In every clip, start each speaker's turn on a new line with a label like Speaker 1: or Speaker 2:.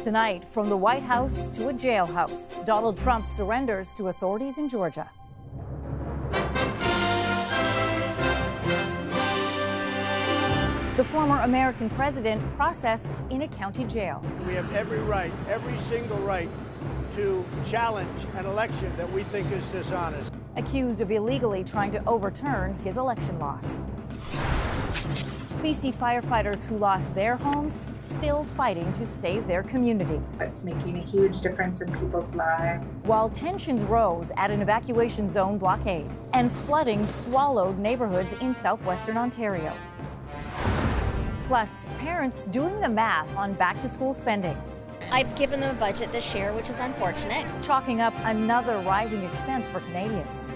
Speaker 1: Tonight, from the White House to a jailhouse, Donald Trump surrenders to authorities in Georgia. The former American president processed in a county jail.
Speaker 2: We have every right, every single right, to challenge an election that we think is dishonest.
Speaker 1: Accused of illegally trying to overturn his election loss. BC firefighters who lost their homes still fighting to save their community.
Speaker 3: It's making a huge difference in people's lives.
Speaker 1: While tensions rose at an evacuation zone blockade and flooding swallowed neighborhoods in southwestern Ontario. Plus, parents doing the math on back-to-school spending.
Speaker 4: I've given them a budget this year, which is unfortunate.
Speaker 1: Chalking up another rising expense for Canadians.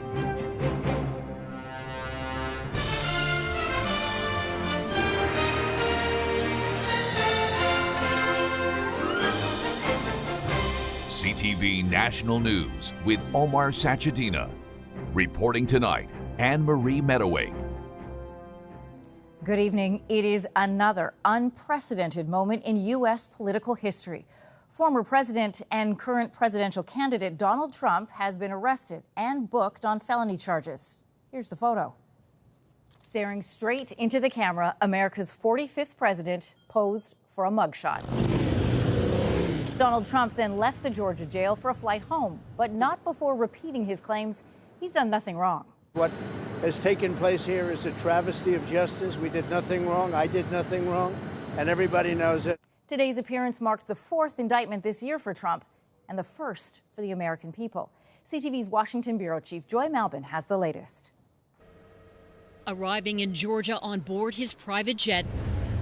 Speaker 5: CTV National News with Omar Sachedina. Reporting tonight, Anne-Marie Medawake.
Speaker 1: Good evening. It is another unprecedented moment in U.S. political history. Former president and current presidential candidate Donald Trump has been arrested and booked on felony charges. Here's the photo. Staring straight into the camera, America's 45th president posed for a mugshot. Donald Trump then left the Georgia jail for a flight home, but not before repeating his claims he's done nothing wrong.
Speaker 2: What has taken place here is a travesty of justice. We did nothing wrong. I did nothing wrong, and everybody knows it. Today's appearance marked the fourth indictment this year for Trump and the first for the American people. CTV's Washington bureau chief Joy Malbin has the latest.
Speaker 6: Arriving in Georgia on board his private jet,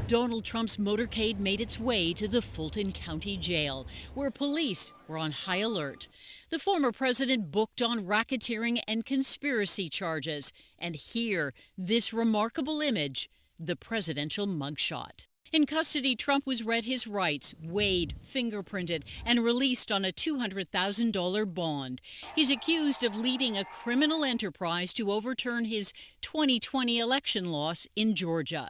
Speaker 6: Donald Trump's motorcade made its way to the Fulton County Jail, where police were on high alert. The former president booked on racketeering and conspiracy charges. And here, this remarkable image, the presidential mugshot. In custody, Trump was read his rights, weighed, fingerprinted, and released on a $200,000 bond. He's accused of leading a criminal enterprise to overturn his 2020 election loss in Georgia.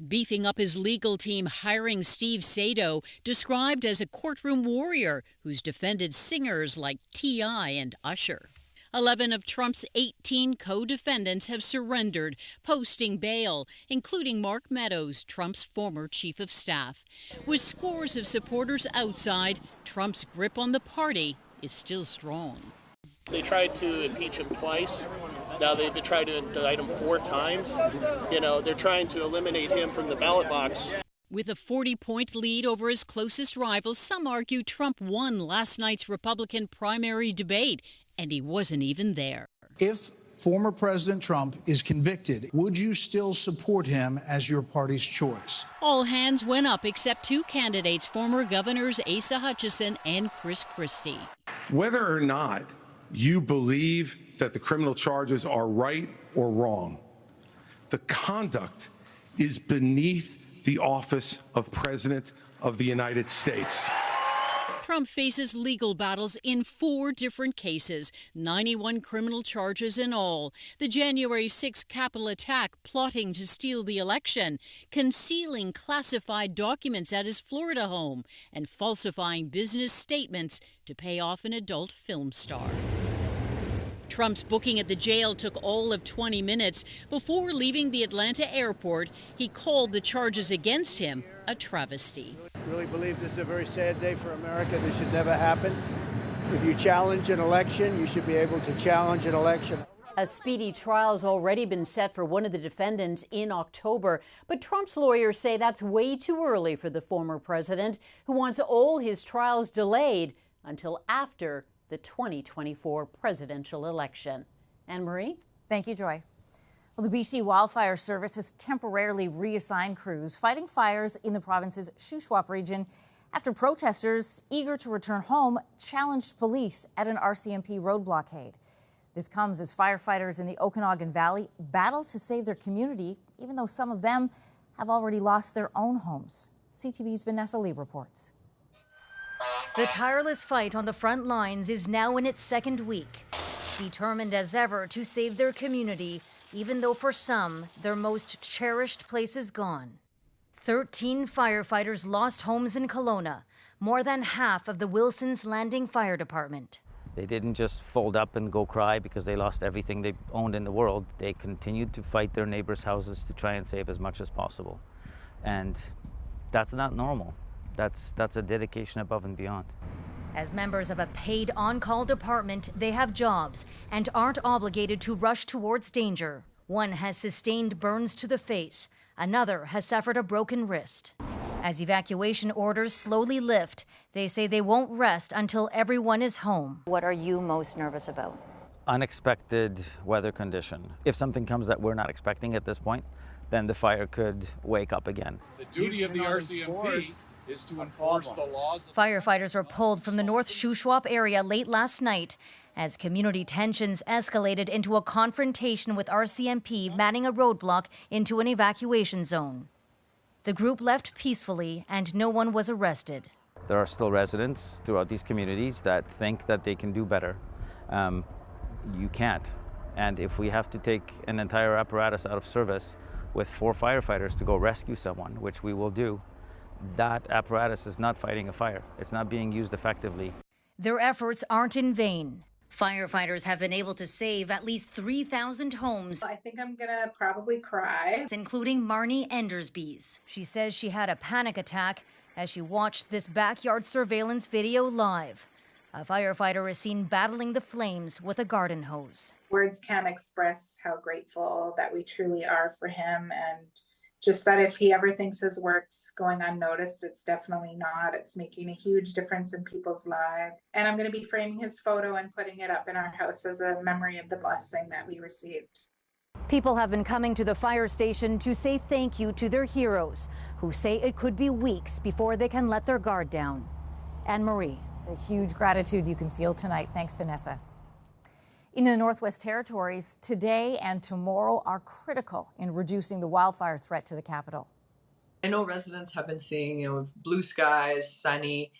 Speaker 6: Beefing up his legal team, hiring Steve Sato, described as a courtroom warrior who's defended singers like T.I. and Usher. 11 of Trump's 18 co-defendants have surrendered, posting bail, including Mark Meadows, Trump's former chief of staff. With scores of supporters outside, Trump's grip on the party is still strong.
Speaker 7: They tried to impeach him twice. Now they've tried to indict him 4 times. They're trying to eliminate him from the ballot box.
Speaker 6: With a 40-point lead over his closest rivals, some argue Trump won last night's Republican primary debate, and he wasn't even there.
Speaker 8: If former President Trump is convicted, would you still support him as your party's choice?
Speaker 6: All hands went up except 2 candidates, former governors Asa Hutchinson and Chris Christie.
Speaker 9: Whether or not you believe that the criminal charges are right or wrong, the conduct is beneath the office of President of the United States.
Speaker 6: Trump faces legal battles in 4 different cases, 91 criminal charges in all. The January 6 Capitol attack, plotting to steal the election, concealing classified documents at his Florida home, and falsifying business statements to pay off an adult film star. Trump's booking at the jail took all of 20 minutes. Before leaving the Atlanta airport, he called the charges against him a travesty.
Speaker 2: I really believe this is a very sad day for America. This should never happen. If you challenge an election, you should be able to challenge an election.
Speaker 10: A speedy trial has already been set for one of the defendants in October, but Trump's lawyers say that's way too early for the former president, who wants all his trials delayed until after the 2024 presidential election. Anne-Marie?
Speaker 1: Thank you, Joy. Well, the BC Wildfire Service has temporarily reassigned crews fighting fires in the province's Shuswap region after protesters eager to return home challenged police at an RCMP road blockade. This comes as firefighters in the Okanagan Valley battle to save their community, even though some of them have already lost their own homes. CTV's Vanessa Lee reports.
Speaker 11: The tireless fight on the front lines is now in its 2nd week, determined as ever to save their community, even though for some, their most cherished place is gone. 13 firefighters lost homes in Kelowna, more than half of the Wilson's Landing Fire Department.
Speaker 12: They didn't just fold up and go cry because they lost everything they owned in the world. They continued to fight their neighbors' houses to try and save as much as possible. And that's not normal. That's a dedication above and beyond.
Speaker 11: As members of a paid on-call department, they have jobs and aren't obligated to rush towards danger. One has sustained burns to the face. Another has suffered a broken wrist. As evacuation orders slowly lift, they say they won't rest until everyone is home. What are you most nervous about?
Speaker 12: Unexpected weather condition. If something comes that we're not expecting at this point, then the fire could wake up again.
Speaker 13: The duty of the RCMP is to enforce the laws.
Speaker 11: Firefighters were pulled from the North Shuswap area late last night as community tensions escalated into a confrontation with RCMP manning a roadblock into an evacuation zone. The group left peacefully and no one was arrested.
Speaker 12: There are still residents throughout these communities that think that they can do better. You can't. And if we have to take an entire apparatus out of service with 4 firefighters to go rescue someone, which we will do, that apparatus is not fighting a fire. It's not being used effectively.
Speaker 11: Their efforts aren't in vain. Firefighters have been able to save at least 3,000 homes.
Speaker 3: I think I'm gonna probably cry.
Speaker 11: Including Marnie Endersby's. She says she had a panic attack as she watched this backyard surveillance video live. A firefighter is seen battling the flames with a garden hose.
Speaker 3: Words can't express how grateful that we truly are for him, and just that if he ever thinks his work's going unnoticed, it's definitely not. It's making a huge difference in people's lives. And I'm going to be framing his photo and putting it up in our house as a memory of the blessing that we received.
Speaker 11: People have been coming to the fire station to say thank you to their heroes, who say it could be weeks before they can let their guard down. Anne-Marie.
Speaker 1: It's a huge gratitude you can feel tonight. Thanks, Vanessa. In the Northwest Territories, today and tomorrow are critical in reducing the wildfire threat to the capital.
Speaker 14: I know residents have been seeing, blue skies, sunny.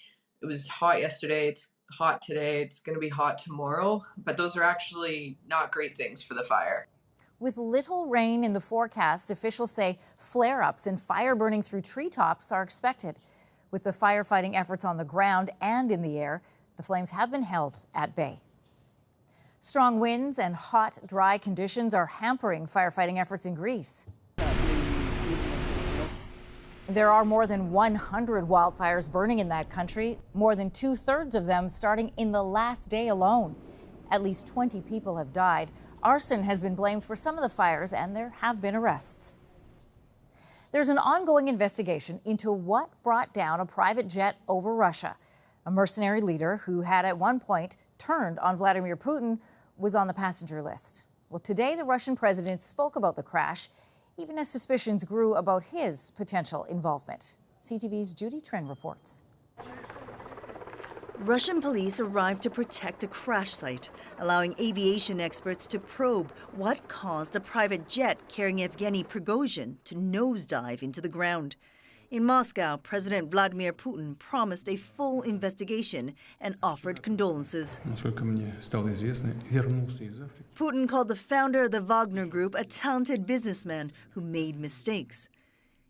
Speaker 14: It was hot yesterday. It's hot today. It's going to be hot tomorrow. But those are actually not great things for the fire.
Speaker 1: With little rain in the forecast, officials say flare-ups and fire burning through treetops are expected. With the firefighting efforts on the ground and in the air, the flames have been held at bay. Strong winds and hot, dry conditions are hampering firefighting efforts in Greece. There are more than 100 wildfires burning in that country, more than 2/3 of them starting in the last day alone. At least 20 people have died. Arson has been blamed for some of the fires, and there have been arrests. There's an ongoing investigation into what brought down a private jet over Russia. A mercenary leader who had at one point turned on Vladimir Putin was on the passenger list. Well, today the Russian president spoke about the crash, even as suspicions grew about his potential involvement. CTV's Judy Trin reports.
Speaker 15: Russian police arrived to protect a crash site, allowing aviation experts to probe what caused a private jet carrying Evgeny Prigozhin to nosedive into the ground. In Moscow, President Vladimir Putin promised a full investigation and offered condolences. Putin called the founder of the Wagner Group a talented businessman who made mistakes.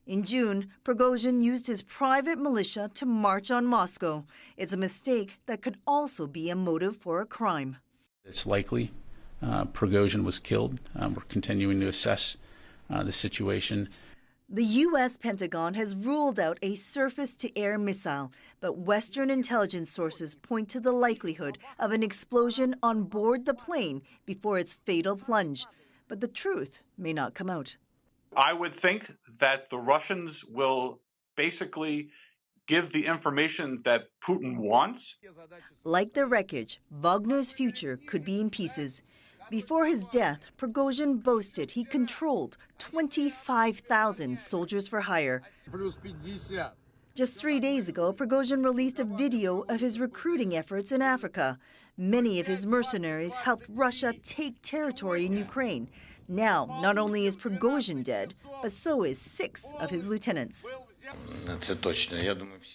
Speaker 15: In June, Prigozhin used his private militia to march on Moscow. It's a mistake that could also be a motive for a crime.
Speaker 16: It's likely Prigozhin was killed. We're continuing to assess the situation.
Speaker 15: The U.S. Pentagon has ruled out a surface-to-air missile, but Western intelligence sources point to the likelihood of an explosion on board the plane before its fatal plunge. But the truth may not come out.
Speaker 17: I would think that the Russians will basically give the information that Putin wants.
Speaker 15: Like the wreckage, Wagner's future could be in pieces. Before his death, Prigozhin boasted he controlled 25,000 soldiers for hire. Just 3 days ago, Prigozhin released a video of his recruiting efforts in Africa. Many of his mercenaries helped Russia take territory in Ukraine. Now, not only is Prigozhin dead, but so is 6 of his lieutenants.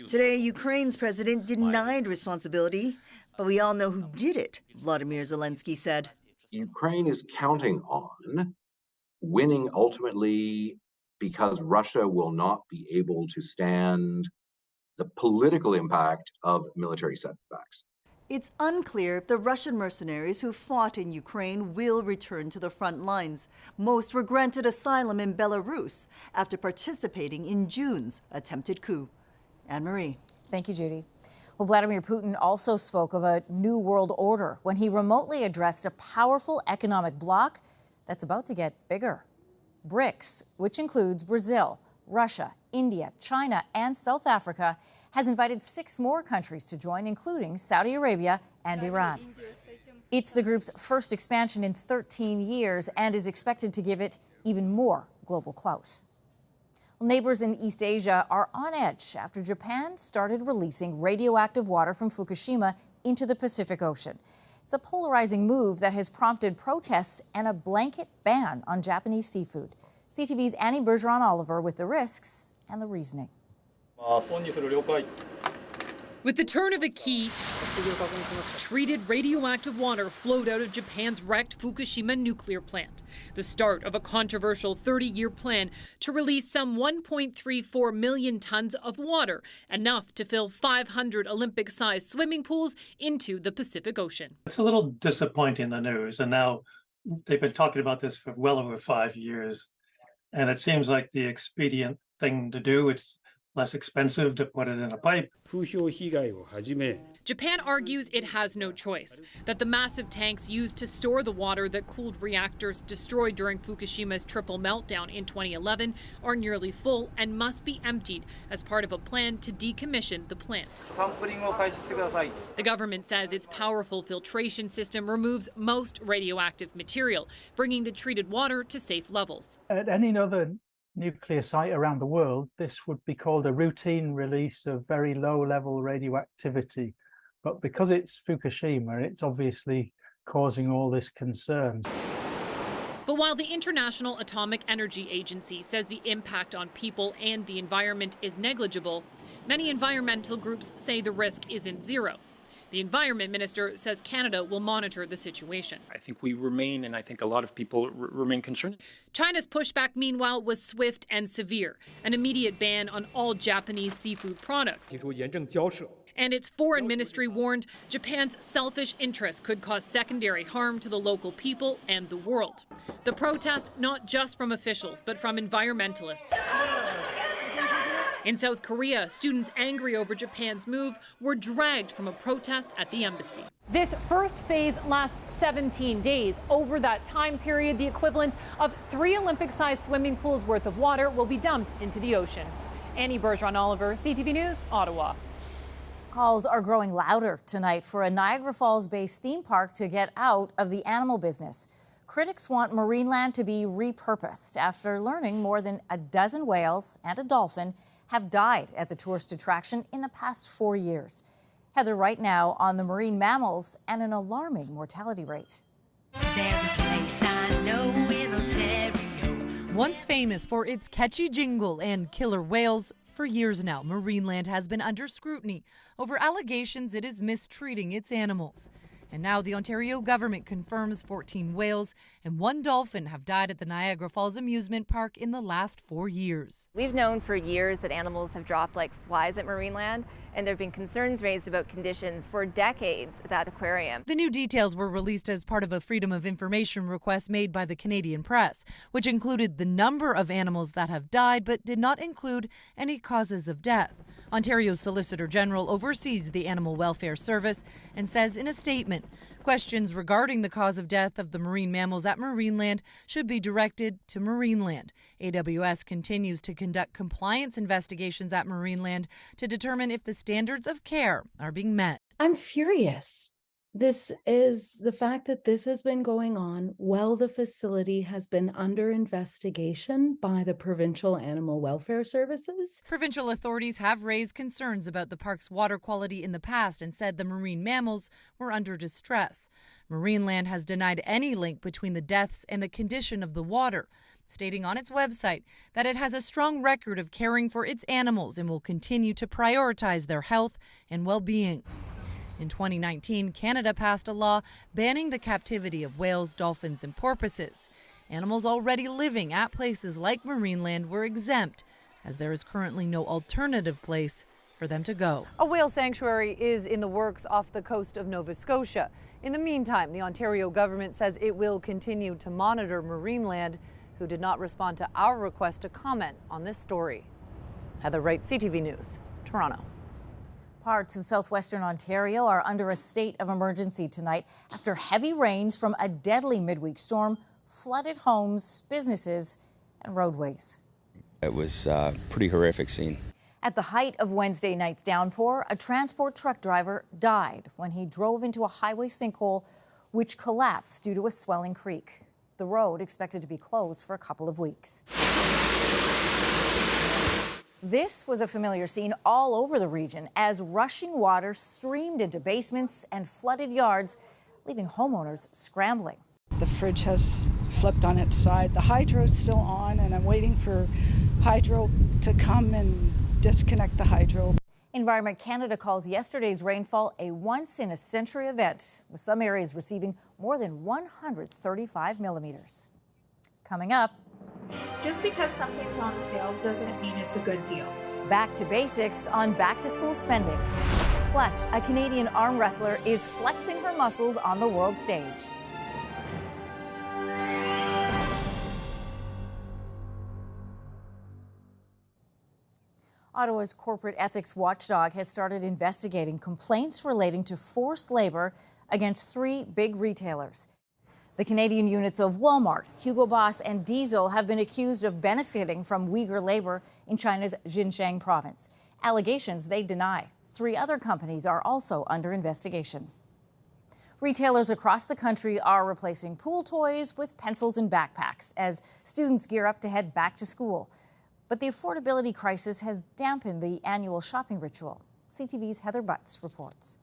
Speaker 15: Today, Ukraine's president denied responsibility, but we all know who did it, Vladimir Zelensky said.
Speaker 18: Ukraine is counting on winning ultimately because Russia will not be able to stand the political impact of military setbacks.
Speaker 15: It's unclear if the Russian mercenaries who fought in Ukraine will return to the front lines. Most were granted asylum in Belarus after participating in June's attempted coup. Anne-Marie.
Speaker 1: Thank you, Judy. Well, Vladimir Putin also spoke of a new world order when he remotely addressed a powerful economic bloc that's about to get bigger. BRICS, which includes Brazil, Russia, India, China, and South Africa, has invited 6 more countries to join, including Saudi Arabia and Iran. It's the group's first expansion in 13 years and is expected to give it even more global clout. Well, neighbors in East Asia are on edge after Japan started releasing radioactive water from Fukushima into the Pacific Ocean. It's a polarizing move that has prompted protests and a blanket ban on Japanese seafood. CTV's Annie Bergeron-Oliver with the risks and the reasoning.
Speaker 19: With the turn of a key, treated radioactive water flowed out of Japan's wrecked Fukushima nuclear plant, the start of a controversial 30-year plan to release some 1.34 million tons of water, enough to fill 500 Olympic-sized swimming pools into the Pacific Ocean.
Speaker 20: It's a little disappointing, the news, and now they've been talking about this for well over 5 years, and it seems like the expedient thing to do. It's less expensive to put it in a pipe.
Speaker 19: Japan argues it has no choice, that the massive tanks used to store the water that cooled reactors destroyed during Fukushima's triple meltdown in 2011 are nearly full and must be emptied as part of a plan to decommission the plant. The government says its powerful filtration system removes most radioactive material, bringing the treated water to safe levels.
Speaker 21: At any other nuclear site around the world, this would be called a routine release of very low-level radioactivity. But because it's Fukushima, it's obviously causing all this concern.
Speaker 19: But while the International Atomic Energy Agency says the impact on people and the environment is negligible, many environmental groups say the risk isn't zero. The Environment Minister says Canada will monitor the situation.
Speaker 22: I think we remain, and I think a lot of people remain concerned.
Speaker 19: China's pushback, meanwhile, was swift and severe. An immediate ban on all Japanese seafood products. And its foreign ministry warned Japan's selfish interests could cause secondary harm to the local people and the world. The protest, not just from officials, but from environmentalists. In South Korea, students angry over Japan's move were dragged from a protest at the embassy.
Speaker 23: This first phase lasts 17 days. Over that time period, the equivalent of 3 Olympic-sized swimming pools worth of water will be dumped into the ocean. Annie Bergeron-Oliver, CTV News, Ottawa.
Speaker 1: Calls are growing louder tonight for a Niagara Falls-based theme park to get out of the animal business. Critics want Marineland to be repurposed after learning more than a dozen whales and a dolphin have died at the tourist attraction in the past 4 years. Heather Wright now on the marine mammals and an alarming mortality rate.
Speaker 24: There's a place I know in Ontario. Once famous for its catchy jingle and killer whales, for years now, Marineland has been under scrutiny over allegations it is mistreating its animals. And now the Ontario government confirms 14 whales and 1 dolphin have died at the Niagara Falls amusement park in the last 4 years.
Speaker 25: We've known for years that animals have dropped like flies at Marineland, and there have been concerns raised about conditions for decades at that aquarium.
Speaker 24: The new details were released as part of a Freedom of Information request made by the Canadian press, which included the number of animals that have died but did not include any causes of death. Ontario's Solicitor General oversees the Animal Welfare Service and says in a statement, questions regarding the cause of death of the marine mammals at Marineland should be directed to Marineland. AWS continues to conduct compliance investigations at Marineland to determine if the standards of care are being met.
Speaker 26: I'm furious. This is the fact that this has been going on while the facility has been under investigation by the Provincial Animal Welfare Services.
Speaker 24: Provincial authorities have raised concerns about the park's water quality in the past and said the marine mammals were under distress. Marineland has denied any link between the deaths and the condition of the water, stating on its website that it has a strong record of caring for its animals and will continue to prioritize their health and well-being. In 2019, Canada passed a law banning the captivity of whales, dolphins, and porpoises. Animals already living at places like Marineland were exempt, as there is currently no alternative place for them to go.
Speaker 23: A whale sanctuary is in the works off the coast of Nova Scotia. In the meantime, the Ontario government says it will continue to monitor Marineland, who did not respond to our request to comment on this story. Heather Wright, CTV News, Toronto.
Speaker 1: Parts of southwestern Ontario are under a state of emergency tonight after heavy rains from a deadly midweek storm flooded homes, businesses, and roadways.
Speaker 4: It was a pretty horrific scene.
Speaker 1: At the height of Wednesday night's downpour, a transport truck driver died when he drove into a highway sinkhole, which collapsed due to a swelling creek. The road expected to be closed for a couple of weeks. This was a familiar scene all over the region as rushing water streamed into basements and flooded yards, leaving homeowners scrambling.
Speaker 5: The fridge has flipped on its side. The hydro's still on, and I'm waiting for hydro to come and disconnect the hydro.
Speaker 1: Environment Canada calls yesterday's rainfall a once-in-a-century event, with some areas receiving more than 135 millimeters. Coming up,
Speaker 6: just because something's on sale doesn't mean it's a good deal.
Speaker 1: Back to basics on back-to-school spending. Plus, a Canadian arm wrestler is flexing her muscles on the world stage. Ottawa's corporate ethics watchdog has started investigating complaints relating to forced labor against 3 big retailers. The Canadian units of Walmart, Hugo Boss, and Diesel have been accused of benefiting from Uyghur labor in China's Xinjiang province. Allegations they deny. 3 other companies are also under investigation. Retailers across the country are replacing pool toys with pencils and backpacks as students gear up to head back to school. But the affordability crisis has dampened the annual shopping ritual. CTV's Heather Butts reports.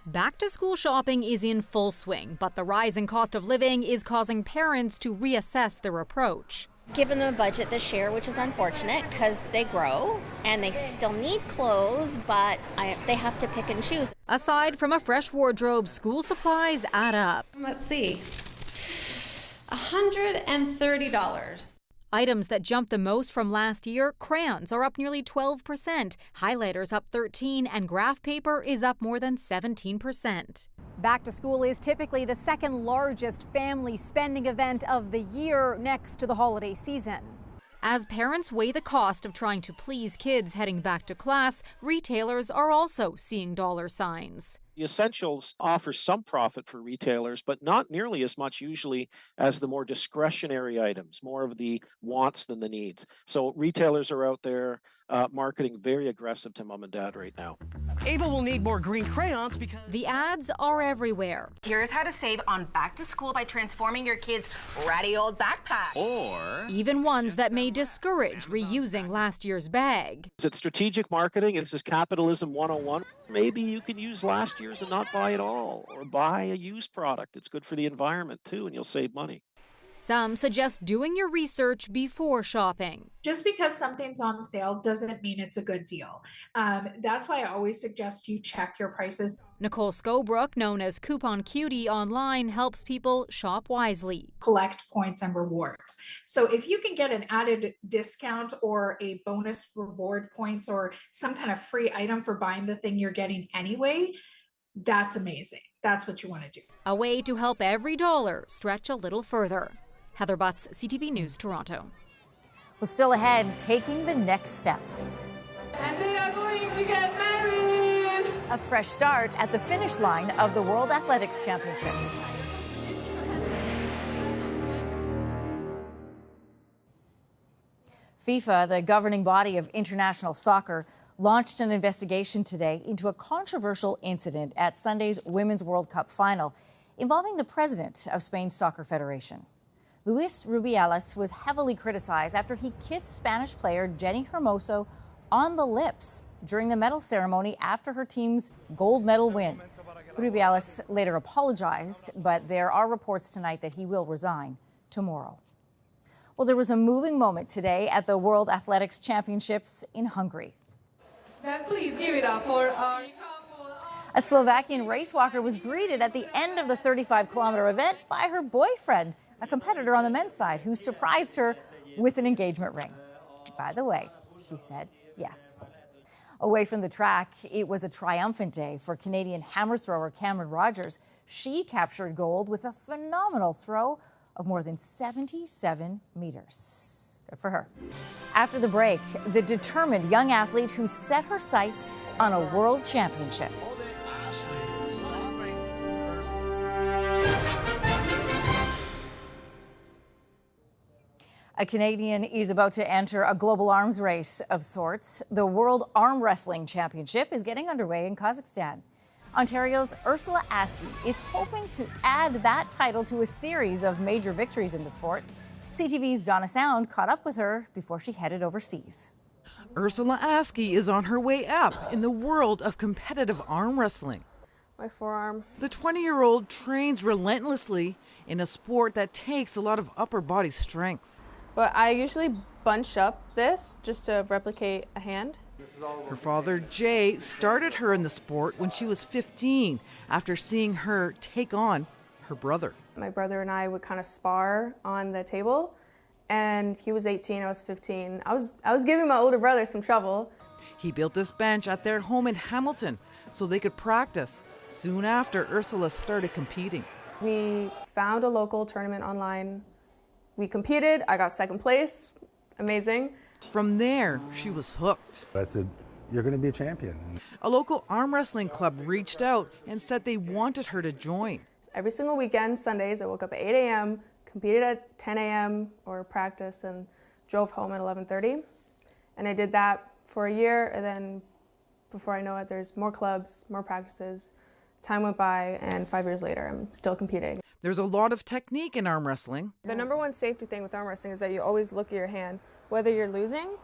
Speaker 7: Back-to-school shopping is in full swing, but the rising cost of living is causing parents to reassess their approach.
Speaker 8: Given them a budget this year, which is unfortunate because they grow and they still need clothes, but they have to pick and choose.
Speaker 7: Aside from a fresh wardrobe, school supplies add up.
Speaker 9: Let's see, $130.
Speaker 7: Items that jumped the most from last year, crayons are up nearly 12%, highlighters up 13%, and graph paper is up more than 17%.
Speaker 23: Back to school is typically the second largest family spending event of the year, next to the holiday season.
Speaker 7: As parents weigh the cost of trying to please kids heading back to class, retailers are also seeing dollar signs.
Speaker 27: The essentials offer some profit for retailers, but not nearly as much usually as the more discretionary items, more of the wants than the needs. So retailers are out there marketing very aggressive to mom and dad right now.
Speaker 28: Ava will need more green crayons because...
Speaker 7: The ads are everywhere.
Speaker 29: Here's how to save on back to school by transforming your kids' ratty old backpack.
Speaker 27: Or...
Speaker 7: even ones that may discourage reusing last year's bag.
Speaker 27: Is it strategic marketing? Is this capitalism 101? Maybe you can use last year's and not buy it all, or buy a used product. It's good for the environment too, and you'll save money.
Speaker 7: Some suggest doing your research before shopping.
Speaker 6: Just because something's on sale doesn't mean it's a good deal. That's why I always suggest you check your prices.
Speaker 7: Nicole Scobrook, known as Coupon Cutie online, helps people shop wisely.
Speaker 6: Collect points and rewards. So if you can get an added discount or a bonus reward points or some kind of free item for buying the thing you're getting anyway, that's amazing. That's what you want to do.
Speaker 7: A way to help every dollar stretch a little further. Heather Butts, CTV News, Toronto.
Speaker 1: Well, still ahead, taking the next step.
Speaker 6: And they are going to get married.
Speaker 1: A fresh start at the finish line of the World Athletics Championships. FIFA, the governing body of international soccer, launched an investigation today into a controversial incident at Sunday's Women's World Cup final involving the president of Spain's Soccer Federation. Luis Rubiales was heavily criticized after he kissed Spanish player Jenny Hermoso on the lips during the medal ceremony after her team's gold medal win. Rubiales later apologized, but there are reports tonight that he will resign tomorrow. Well, there was a moving moment today at the World Athletics Championships in Hungary.
Speaker 6: Then please give it up for our...
Speaker 1: A Slovakian race walker was greeted at the end of the 35-kilometer event by her boyfriend, a competitor on the men's side, who surprised her with an engagement ring. By the way, she said, Yes. Away from the track, it was a triumphant day for Canadian hammer thrower Cameron Rogers. She captured gold with a phenomenal throw of more than 77 meters. Good for her. After the break, the determined young athlete who set her sights on a world championship. A Canadian is about to enter a global arms race of sorts. The World Arm Wrestling Championship is getting underway in Kazakhstan. Ontario's Ursula Askey is hoping to add that title to a series of major victories in the sport. CTV's Donna Sound caught up with her before she headed overseas.
Speaker 2: Ursula Askey is on her way up in the world of competitive arm wrestling.
Speaker 3: My forearm.
Speaker 2: The 20-year-old trains relentlessly in a sport that takes a lot of upper body strength.
Speaker 3: But I usually bunch up this just to replicate a hand.
Speaker 2: Her father, Jay, started her in the sport when she was 15 after seeing her take on her brother.
Speaker 3: My brother and I would kind of spar on the table, and he was 18, I was 15. I was giving my older brother some trouble.
Speaker 2: He built this bench at their home in Hamilton so they could practice. Soon after, Ursula started competing.
Speaker 3: We found a local tournament online. We competed, I got second place, amazing.
Speaker 2: From there, she was hooked.
Speaker 10: I said, you're going to be a champion.
Speaker 2: A local arm wrestling club reached out and said they wanted her to join.
Speaker 3: Every single weekend, Sundays, I woke up at 8 a.m., competed at 10 a.m. or practice, and drove home at 11:30. And I did that for a year, and then before I know it, there's more clubs, more practices. Time went by, and 5 years later, I'm still competing.
Speaker 2: There's a lot of technique in arm wrestling.
Speaker 3: The number one safety thing with arm wrestling is that you always look at your hand, whether you're losing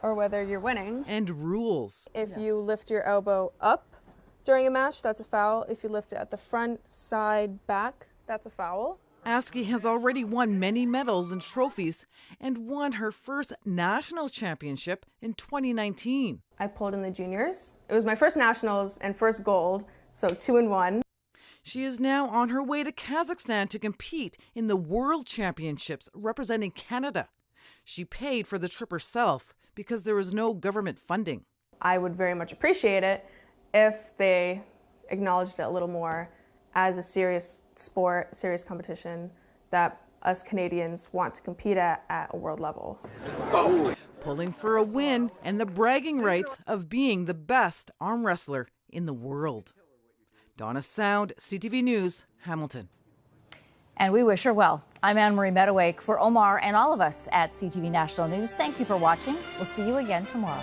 Speaker 3: or whether you're winning.
Speaker 2: And rules.
Speaker 3: If you lift your elbow up during a match, that's a foul. If you lift it at the front, side, back, that's a foul.
Speaker 2: Askey has already won many medals and trophies and won her first national championship in 2019.
Speaker 3: I pulled in the juniors. It was my first nationals and first gold, so 2-1.
Speaker 2: She is now on her way to Kazakhstan to compete in the World Championships representing Canada. She paid for the trip herself because there was no government funding.
Speaker 3: I would very much appreciate it if they acknowledged it a little more as a serious sport, serious competition that us Canadians want to compete at a world level.
Speaker 2: Pulling for a win and the bragging rights of being the best arm wrestler in the world. Donna Sound, CTV News, Hamilton.
Speaker 1: And we wish her well. I'm Anne-Marie Medawake for Omar and all of us at CTV National News. Thank you for watching. We'll see you again tomorrow.